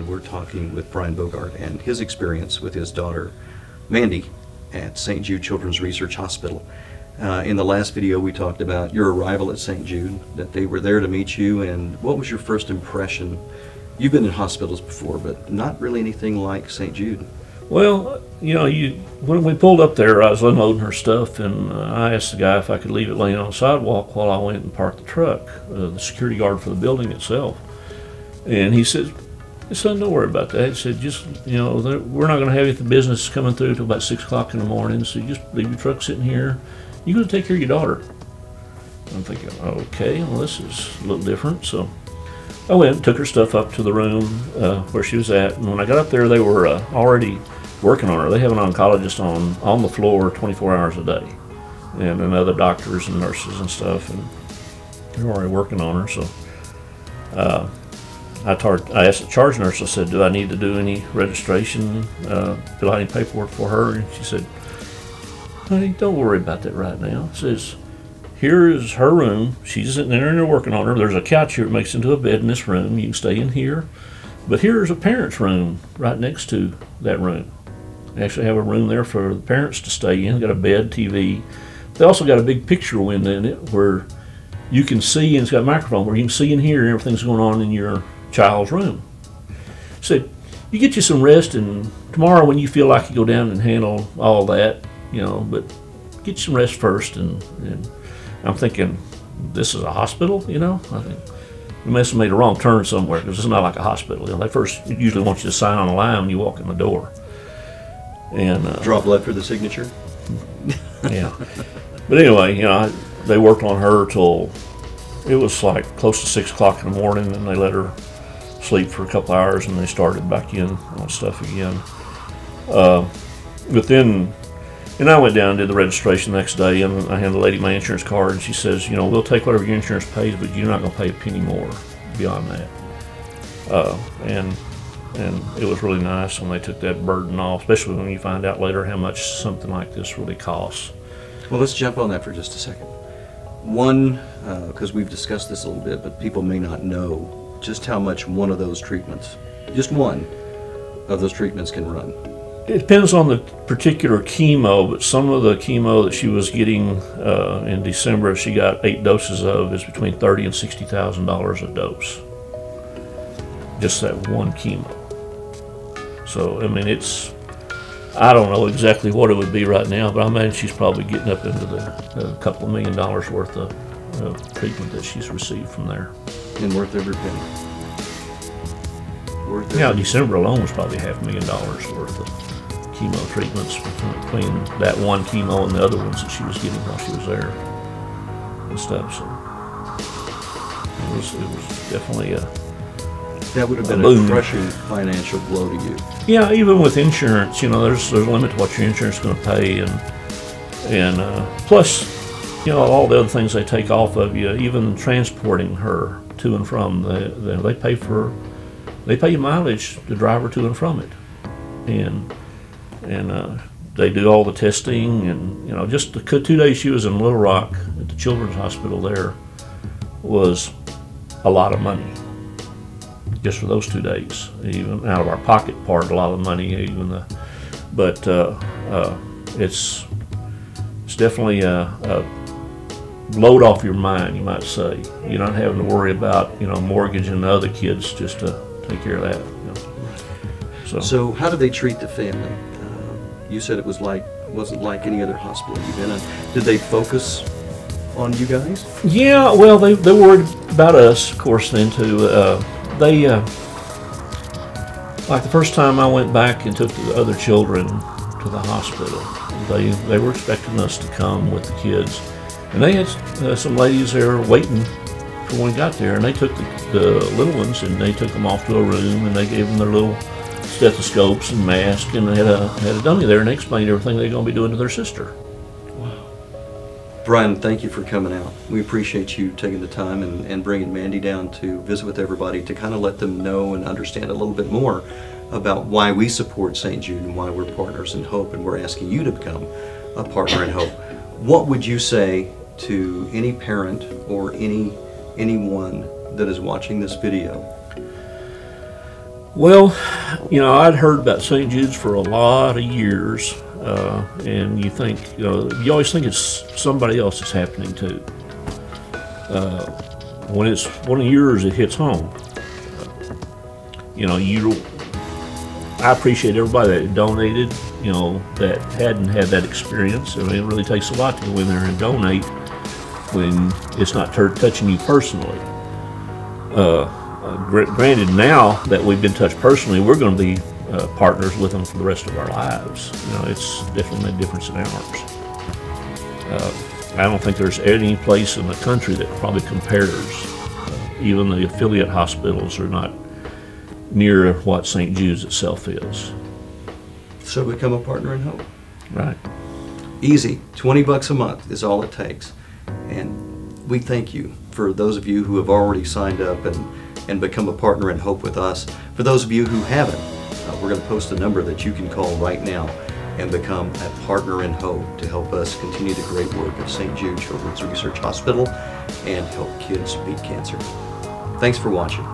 and we're talking with Brian Bogart and his experience with his daughter, Mandy, at St. Jude Children's Research Hospital. In the last video, we talked about your arrival at St. Jude, that they were there to meet you, and what was your first impression? You've been in hospitals before, but not really anything like St. Jude. Well, you know, when we pulled up there, I was unloading her stuff, and I asked the guy if I could leave it laying on the sidewalk while I went and parked the truck, the security guard for the building itself. And he said, "Son, don't worry about that." He said, "Just, you know, we're not going to have any business coming through till about 6 o'clock in the morning, so you just leave your truck sitting here. You're going to take care of your daughter." I'm thinking, okay, well, this is a little different. So I went and took her stuff up to the room where she was at, and when I got up there, they were already working on her. They have an oncologist on the floor 24 hours a day, and other doctors and nurses and stuff, and they were already working on her. So I asked the charge nurse, I said, "Do I need to do any registration, fill out any paperwork for her?" And she said, "Honey, don't worry about that right now." It says, "Here is her room. She's sitting there and they're working on her. There's a couch here that makes into a bed in this room. You can stay in here. But here's a parent's room right next to that room. They actually have a room there for the parents to stay in. Got a bed, TV. They also got a big picture window in it where you can see, and it's got a microphone where you can see and hear everything's going on in your child's room." So you get you some rest, and tomorrow when you feel like you go down and handle all that, you know, but get some rest first. And I'm thinking, this is a hospital, you know? I think we must have made a wrong turn somewhere, because it's not like a hospital. You know, they first usually want you to sign on a line when you walk in the door. And draw blood for the signature. Yeah. But anyway, you know, they worked on her till it was like close to 6 o'clock in the morning, and they let her sleep for a couple hours, and they started back in on stuff again. But then, and I went down and did the registration the next day, and I handed the lady my insurance card, and she says, "You know, we'll take whatever your insurance pays, but you're not going to pay a penny more beyond that." And it was really nice when they took that burden off, especially when you find out later how much something like this really costs. Well, let's jump on that for just a second. One, because we've discussed this a little bit, but people may not know just how much one of those treatments, just one of those treatments, can run. It depends on the particular chemo, but some of the chemo that she was getting in December, she got 8 doses of, is between $30,000 and $60,000 a dose. Just that one chemo. So, I mean, I don't know exactly what it would be right now, but I imagine she's probably getting up into the couple of $1 million worth of treatment that she's received from there. And worth every penny. Yeah, December alone was probably $500,000 worth of chemo treatments between that one chemo and the other ones that she was getting while she was there and stuff. So it was definitely that would have been a crushing financial blow to you. Yeah, even with insurance, you know, there's a limit to what your insurance is going to pay, and plus, you know, all the other things they take off of you, even transporting her to and from. They pay you mileage to drive her to and from it, and they do all the testing, and you know, just the 2 days she was in Little Rock at the Children's Hospital there was a lot of money. Just for those 2 days, even out of our pocket part, a lot of money. But it's definitely a load off your mind, you might say. You're not having to worry about, you know, mortgage and other kids just to take care of that. You know. So how did they treat the family? You said it wasn't like any other hospital you've been in. Did they focus on you guys? Yeah, well, they worried about us, of course, then too. Like the first time I went back and took the other children to the hospital, they were expecting us to come with the kids, and they had some ladies there waiting for when we got there, and they took the little ones and they took them off to a room, and they gave them their little stethoscopes and masks, and they had a dummy there, and they explained everything they're going to be doing to their sister. Brian, thank you for coming out. We appreciate you taking the time and bringing Mandy down to visit with everybody, to kind of let them know and understand a little bit more about why we support St. Jude and why we're partners in hope, and we're asking you to become a partner in hope. What would you say to any parent or anyone that is watching this video? Well, I'd heard about St. Jude's for a lot of years, and you think, you always think it's somebody else that's happening to. When it's one of yours, it hits home. I appreciate everybody that donated, that hadn't had that experience. I mean, it really takes a lot to go in there and donate when it's not touching you personally. Granted, now that we've been touched personally, we're going to be partners with them for the rest of our lives. It's definitely made a difference in ours. I don't think there's any place in the country that probably compares. Even the affiliate hospitals are not near what St. Jude's itself is. So become a partner in hope. Right. Easy. $20 a month is all it takes. And we thank you for those of you who have already signed up and become a partner in hope with us. For those of you who haven't, we're going to post a number that you can call right now and become a partner in hope to help us continue the great work of St. Jude Children's Research Hospital and help kids beat cancer. Thanks for watching.